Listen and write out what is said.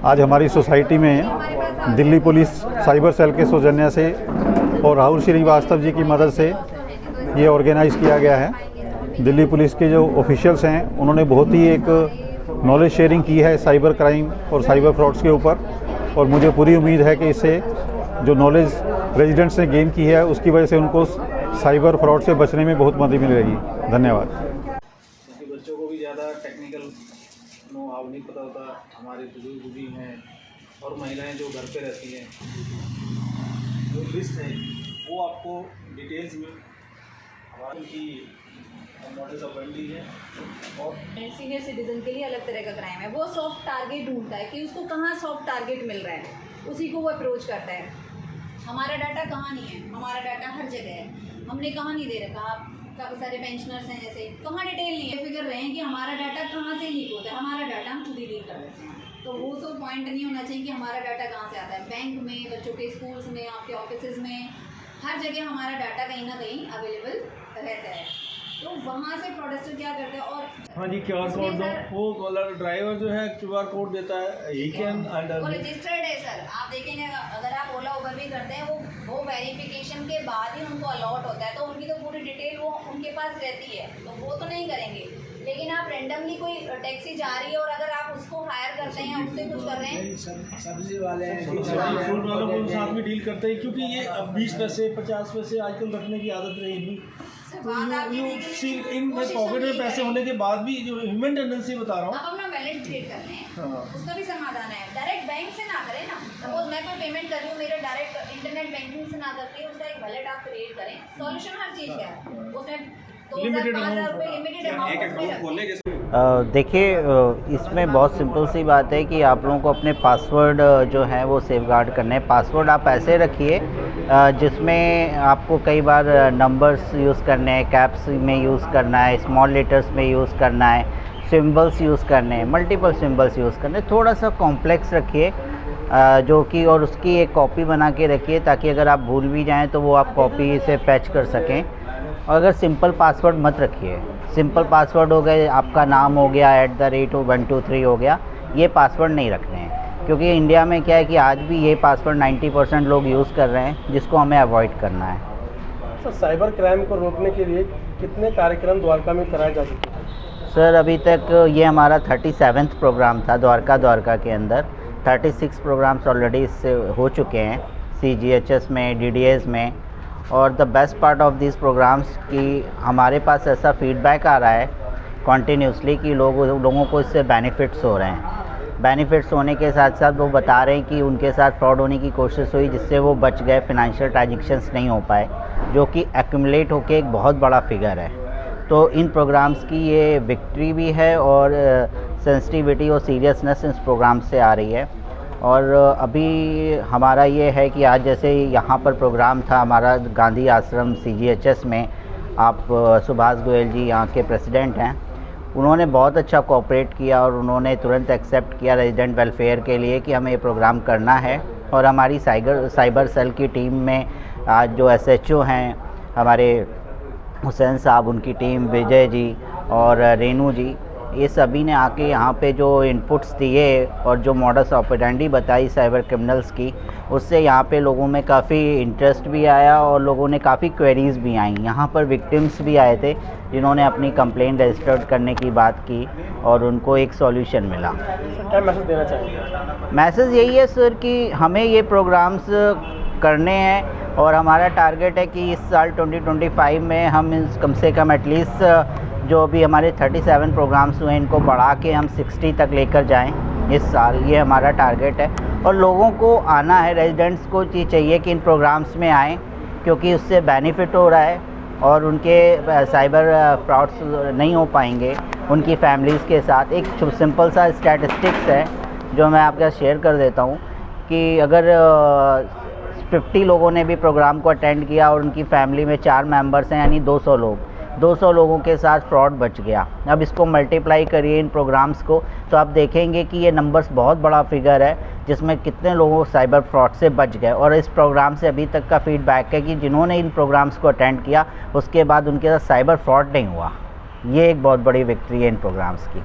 आज हमारी सोसाइटी में दिल्ली पुलिस साइबर सेल के सौजन्य से और राहुल श्रीवास्तव जी की मदद से ये ऑर्गेनाइज़ किया गया है। दिल्ली पुलिस के जो ऑफिशियल्स हैं उन्होंने बहुत ही एक नॉलेज शेयरिंग की है साइबर क्राइम और साइबर फ्रॉड्स के ऊपर, और मुझे पूरी उम्मीद है कि इससे जो नॉलेज रेजिडेंट्स ने गेन की है उसकी वजह से उनको साइबर फ्रॉड से बचने में बहुत मदद मिलेगी। धन्यवाद। बच्चों को भी ज़्यादा टेक्निकल नो हाउ नहीं पता होता, हमारे बुजुर्ग भी हैं और महिलाएं जो घर पे रहती हैं, जो लिस्ट है वो आपको डिटेल्स में हमारी की नोटिस अपेंडी है। और सीनियर सिटीजन के लिए अलग तरह का क्राइम है, वो सॉफ्ट टारगेट ढूंढता है कि उसको कहाँ सॉफ्ट टारगेट मिल रहा है, उसी को वो अप्रोच करता है। हमारा डाटा कहाँ नहीं है, हमारा डाटा हर जगह है, हमने कहाँ नहीं दे रखा। आप काफ़ी सारे पेंशनर्स हैं जैसे, कहाँ डिटेल नहीं है, फिक्र रहे हैं कि हमारा डाटा कहाँ से लीक होता है, हमारा डाटा हम खुद ही लीक कर देते हैं। तो वो तो पॉइंट नहीं होना चाहिए कि हमारा डाटा कहाँ से आता है। बैंक में, बच्चों के स्कूल्स में, आपके ऑफिस में, हर जगह हमारा डाटा कहीं ना कहीं अवेलेबल रहता है। तो वहाँ से फ्रॉडस्टर क्या करते हैं। और हाँ जी, QR कोड दो, वो मतलब ड्राइवर जो है QR कोड देता है, ही कैन वो रजिस्टर्ड है सर। आप देखेंगे अगर आप ओला उबर भी करते हैं, वो वेरिफिकेशन के बाद ही उनको अलॉट होता है, तो उनकी तो पूरी डिटेल वो उनके पास रहती है, तो वो तो नहीं करेंगे। लेकिन आप रैंडमली कोई टैक्सी जा रही है और अगर आप उसको हायर करते हैं, उससे कुछ कर रहे हैं, सब्जी वाले हैं, फूड वालों को साथ में डील करते हैं, क्योंकि ये अब 20 पैसे 50 पैसे आजकल रखने की आदत रहेगी। इन पॉकेट में पैसे होने के बाद भी जो ह्यूमन टेंडेंसी बता रहा हूँ, आप अपना वैलेट क्रिएट कर रहे हैं, उसका भी समाधान है। डायरेक्ट बैंक से ना करें ना, सपोज मैं कोई पेमेंट कर रही हूँ, मेरे डायरेक्ट इंटरनेट बैंकिंग से ना करके उसका एक वैलेट आप क्रिएट करें। सॉल्यूशन हर चीज़ का है, उसमें 2,000-5,000 रुपये लिमिटेड अमाउंट। देखिए, इसमें बहुत सिंपल सी बात है कि आप लोगों को अपने पासवर्ड जो है वो सेफगार्ड करने हैं। पासवर्ड आप ऐसे रखिए जिसमें आपको कई बार नंबर्स यूज़ करने हैं, कैप्स में यूज़ करना है, स्मॉल लेटर्स में यूज़ करना है, सिंबल्स यूज़ करने हैं, मल्टीपल सिंबल्स यूज़ करने हैं। थोड़ा सा कॉम्प्लेक्स रखिए जो कि, और उसकी एक कॉपी बना के रखिए ताकि अगर आप भूल भी जाएँ तो वो आप कॉपी से फैच कर सकें। और अगर सिंपल पासवर्ड मत रखिए। सिंपल पासवर्ड हो गए, आपका नाम हो गया @123 हो गया, ये पासवर्ड नहीं रखने हैं, क्योंकि इंडिया में क्या है कि आज भी ये पासवर्ड 90% लोग यूज़ कर रहे हैं, जिसको हमें अवॉइड करना है। सर, साइबर क्राइम को रोकने के लिए कितने कार्यक्रम द्वारका में कराए जा चुके हैं? सर, अभी तक ये हमारा 37वां प्रोग्राम था द्वारका के अंदर। 36 प्रोग्राम्स ऑलरेडी इससे हो चुके हैं, CGHS में, DDS में। और the best part of this programs कि हमारे पास ऐसा फीडबैक आ रहा है कॉन्टीन्यूसली कि लोगों को इससे बेनिफिट्स हो रहे हैं। बेनिफिट्स होने के साथ साथ वो बता रहे हैं कि उनके साथ फ्रॉड होने की कोशिश हुई, जिससे वो बच गए, फिनेंशियल ट्रांजैक्शंस नहीं हो पाए, जो कि एक्यूमुलेट होके एक बहुत बड़ा फिगर है। तो इन प्रोग्राम्स की ये विक्ट्री भी है और सेंसिटिविटी और सीरियसनेस इस प्रोग्राम से आ रही है। और अभी हमारा ये है कि आज जैसे यहाँ पर प्रोग्राम था हमारा गांधी आश्रम CGHS में, आप सुभाष गोयल जी यहाँ के प्रेसिडेंट हैं, उन्होंने बहुत अच्छा कोऑपरेट किया और उन्होंने तुरंत एक्सेप्ट किया रेजिडेंट वेलफेयर के लिए कि हमें ये प्रोग्राम करना है। और हमारी साइबर सेल की टीम में आज जो SHO हैं हमारे हुसैन साहब, उनकी टीम, विजय जी और रेनू जी, ये सभी ने आके यहाँ पे जो इनपुट्स दिए और जो मॉडस ऑपरेंडी बताई साइबर क्रिमिनल्स की, उससे यहाँ पे लोगों में काफ़ी इंटरेस्ट भी आया और लोगों ने काफ़ी क्वेरीज़ भी आई। यहाँ पर विक्टिम्स भी आए थे जिन्होंने अपनी कंप्लेंट रजिस्टर्ड करने की बात की और उनको एक सॉल्यूशन मिला। क्या मैसेज देना चाहेंगे? मैसेज यही है सर कि हमें ये प्रोग्राम्स करने हैं और हमारा टारगेट है कि इस साल 2025 में हम कम से कम एटलीस्ट जो भी हमारे 37 प्रोग्राम्स हुए इनको बढ़ा के हम 60 तक लेकर जाएं इस साल, ये हमारा टारगेट है। और लोगों को आना है, रेजिडेंट्स को चाहिए कि इन प्रोग्राम्स में आएँ, क्योंकि उससे बेनिफिट हो रहा है और उनके साइबर फ्रॉड्स नहीं हो पाएंगे उनकी फैमिलीज़ के साथ। एक सिंपल सा स्टैटिस्टिक्स है जो मैं आपके साथ शेयर कर देता हूँ कि अगर 50 लोगों ने भी प्रोग्राम को अटेंड किया और उनकी फैमिली में 4 मेंबर्स हैं, यानी 200 लोगों के साथ फ्रॉड बच गया। अब इसको मल्टीप्लाई करिए इन प्रोग्राम्स को, तो आप देखेंगे कि ये नंबर्स बहुत बड़ा फिगर है जिसमें कितने लोगों साइबर फ्रॉड से बच गए। और इस प्रोग्राम से अभी तक का फीडबैक है कि जिन्होंने इन प्रोग्राम्स को अटेंड किया उसके बाद उनके साथ साइबर फ्रॉड नहीं हुआ। ये एक बहुत बड़ी विक्ट्री है इन प्रोग्राम्स की।